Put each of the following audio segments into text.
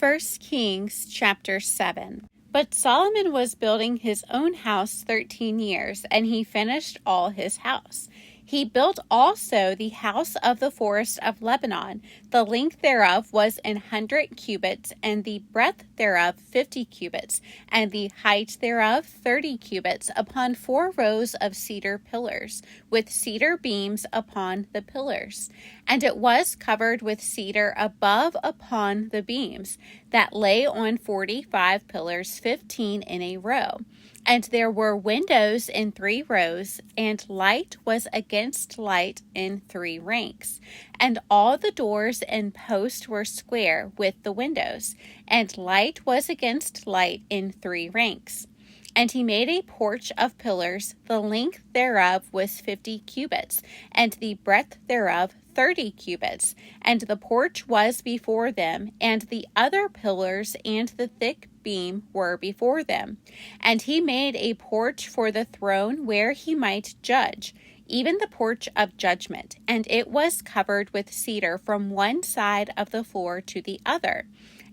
1 Kings chapter 7. But Solomon was building his own house 13 years, and he finished all his house. He built also the house of the forest of Lebanon. The length thereof was 100 cubits, and the breadth thereof 50 cubits, and the height thereof 30 cubits, upon 4 rows of cedar pillars, with cedar beams upon the pillars. And it was covered with cedar above upon the beams, that lay on 45 pillars, 15 in a row. And there were windows in 3 rows, and light was against light in 3 ranks. And all the doors and posts were square with the windows, and light was against light in 3 ranks. And he made a porch of pillars, the length thereof was 50 cubits, and the breadth thereof 30 cubits. And the porch was before them, and the other pillars and the thick beam were before them. And he made a porch for the throne where he might judge, even the porch of judgment, and it was covered with cedar from one side of the floor to the other.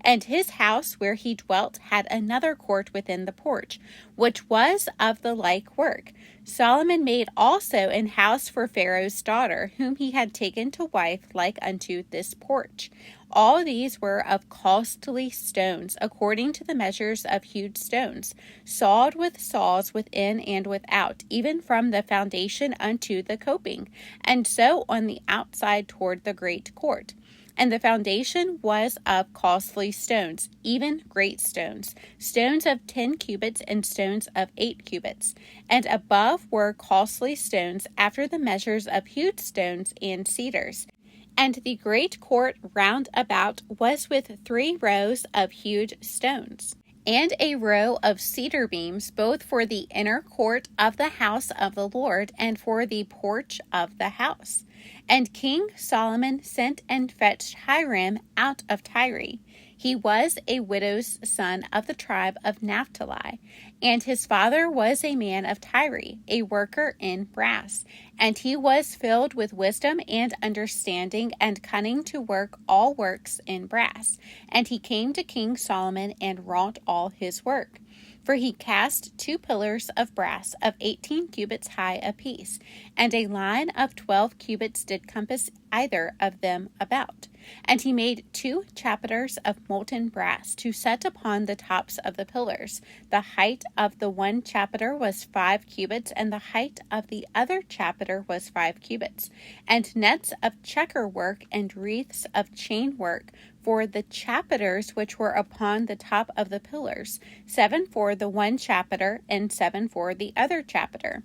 And his house where he dwelt had another court within the porch, which was of the like work. Solomon made also an house for Pharaoh's daughter, whom he had taken to wife, like unto this porch. All these were of costly stones, according to the measures of hewed stones, sawed with saws within and without, even from the foundation unto the coping, and so on the outside toward the great court. And the foundation was of costly stones, even great stones, stones of 10 cubits and stones of 8 cubits. And above were costly stones after the measures of hewed stones and cedars. And the great court round about was with 3 rows of hewed stones, and a row of cedar beams, both for the inner court of the house of the Lord, and for the porch of the house. And King Solomon sent and fetched Hiram out of Tyre. He was a widow's son of the tribe of Naphtali, and his father was a man of Tyre, a worker in brass. And he was filled with wisdom and understanding and cunning to work all works in brass. And he came to King Solomon and wrought all his work. For he cast 2 pillars of brass of 18 cubits high apiece, and a line of 12 cubits did compass either of them about. And he made 2 chapiters of molten brass to set upon the tops of the pillars. The height of the one chapiter was 5 cubits, and the height of the other chapiter was 5 cubits. And nets of checker work and wreaths of chain work for the chapiters which were upon the top of the pillars, 7 for the one chapiter, and 7 for the other chapiter.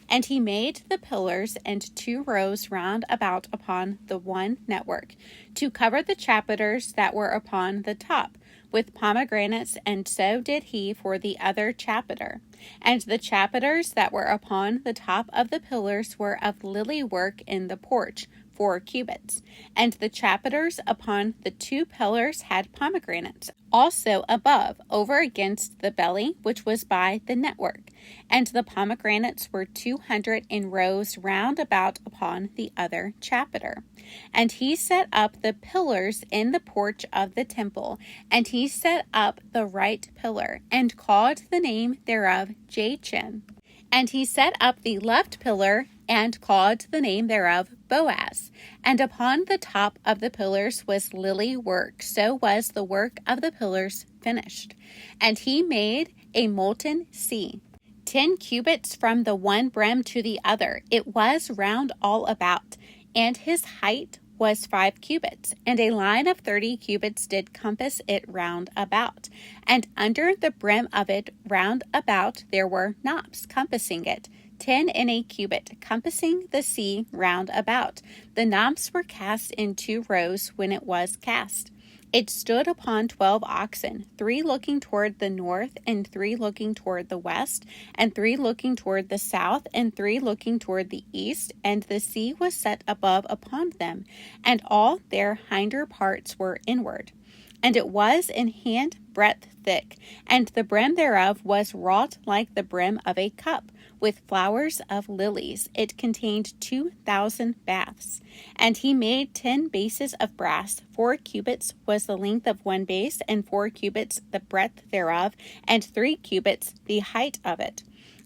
And he made the pillars and 2 rows round about upon the one network, to cover the chapiters that were upon the top, with pomegranates, and so did he for the other chapiter. And the chapiters that were upon the top of the pillars were of lily work in the porch, 4 cubits. And the chapiters upon the 2 pillars had pomegranates, also above, over against the belly, which was by the network. And the pomegranates were 200 in rows round about upon the other chapiter. And he set up the pillars in the porch of the temple, and he set up the right pillar, and called the name thereof Jachin. And he set up the left pillar, and called the name thereof Boaz. And upon the top of the pillars was lily work, so was the work of the pillars finished. And he made a molten sea, 10 cubits from the one brim to the other. It was round all about, and his height was 5 cubits, and a line of 30 cubits did compass it round about. And under the brim of it round about there were knops compassing it, 10 in a cubit, compassing the sea round about. The knops were cast in 2 rows when it was cast. It stood upon 12 oxen, 3 looking toward the north, and 3 looking toward the west, and 3 looking toward the south, and 3 looking toward the east, and the sea was set above upon them, and all their hinder parts were inward. And it was an hand breadth thick, and the brim thereof was wrought like the brim of a cup, with flowers of lilies. It contained 2,000 baths. And he made 10 bases of brass. 4 cubits was the length of one base, and 4 cubits the breadth thereof, and 3 cubits the height of it.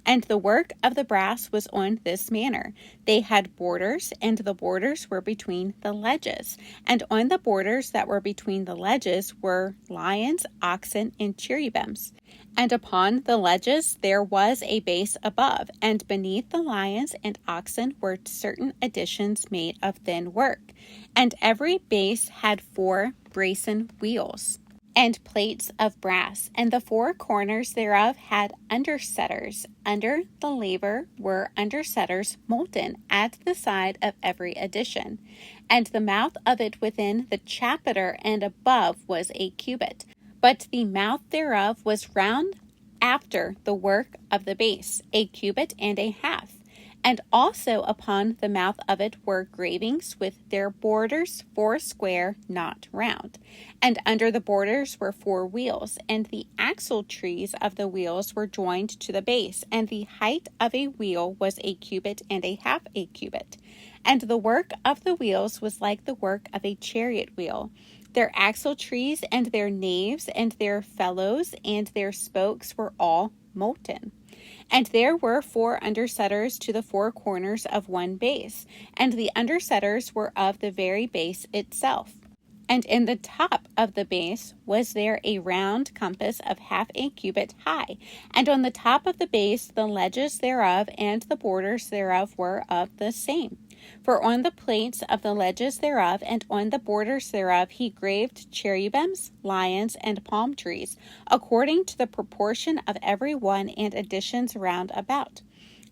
And the work of the brass was on this manner. They had borders, and the borders were between the ledges. And on the borders that were between the ledges were lions, oxen, and cherubims. And upon the ledges there was a base above, and beneath the lions and oxen were certain additions made of thin work. And every base had 4 brazen wheels and plates of brass, and the 4 corners thereof had undersetters. Under the laver were undersetters molten at the side of every addition. And the mouth of it within the chapiter and above was a cubit, but the mouth thereof was round after the work of the base, a cubit and a half. And also upon the mouth of it were gravings with their borders 4 square, not round. And under the borders were 4 wheels, and the axle trees of the wheels were joined to the base, and the height of a wheel was a cubit and a half a cubit. And the work of the wheels was like the work of a chariot wheel. Their axle trees and their naves and their felloes and their spokes were all molten. And there were 4 undersetters to the 4 corners of one base, and the undersetters were of the very base itself. And in the top of the base was there a round compass of half a cubit high, and on the top of the base the ledges thereof and the borders thereof were of the same. For on the plates of the ledges thereof and on the borders thereof he graved cherubims, lions, and palm trees, according to the proportion of every one, and additions round about.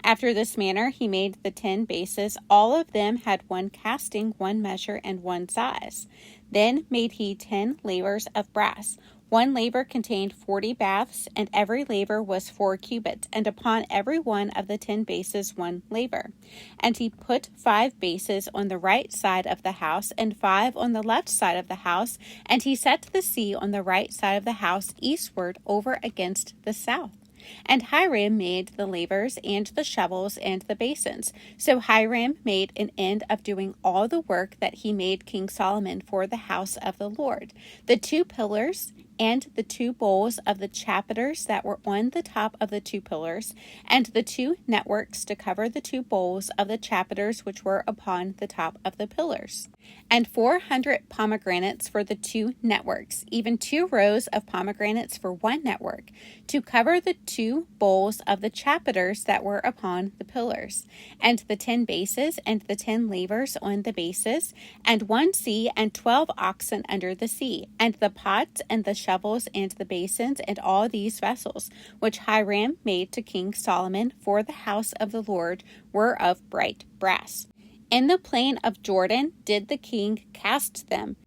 After this manner he made the 10 bases. All of them had 1 casting, 1 measure, and 1 size. Then made he 10 lavers of brass. 1 laver contained 40 baths, and every laver was 4 cubits, and upon every one of the 10 bases 1 laver. And he put 5 bases on the right side of the house, and 5 on the left side of the house, and he set the sea on the right side of the house eastward over against the south. And Hiram made the lavers and the shovels and the basins. So Hiram made an end of doing all the work that he made King Solomon for the house of the Lord. The 2 pillars and the 2 bowls of the chapiters that were on the top of the 2 pillars, and the 2 networks to cover the 2 bowls of the chapiters which were upon the top of the pillars, and 400 pomegranates for the 2 networks, even 2 rows of pomegranates for 1 network, to cover the 2 bowls of the chapiters that were upon the pillars, and the 10 bases and the 10 lavers on the bases, and 1 sea and 12 oxen under the sea, and the pots and the shovels and the basins and all these vessels, which Hiram made to King Solomon for the house of the Lord, were of bright brass. In the plain of Jordan did the king cast them,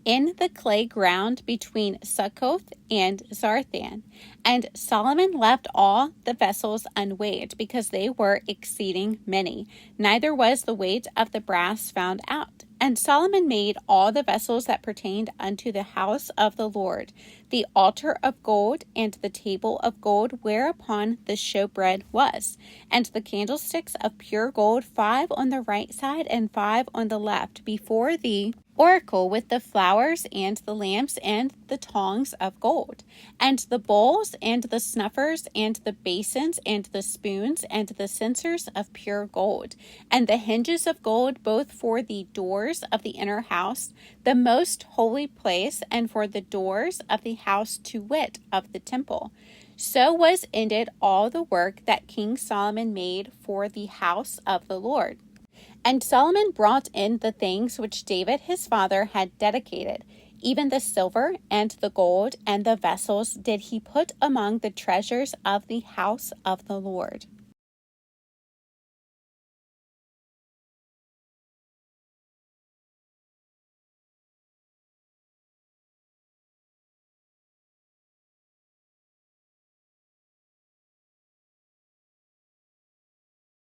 in the clay ground between Succoth and Zarthan. And Solomon left all the vessels unweighed, because they were exceeding many, neither was the weight of the brass found out. And Solomon made all the vessels that pertained unto the house of the Lord, the altar of gold, and the table of gold whereupon the showbread was, and the candlesticks of pure gold, 5 on the right side and 5 on the left, before the oracle, with the flowers and the lamps and the tongs of gold, and the bowls and the snuffers and the basins and the spoons and the censers of pure gold, and the hinges of gold, both for the doors of the inner house, the most holy place, and for the doors of the house, to wit, of the temple. So was ended all the work that King Solomon made for the house of the Lord. And Solomon brought in the things which David his father had dedicated, even the silver and the gold and the vessels did he put among the treasures of the house of the Lord.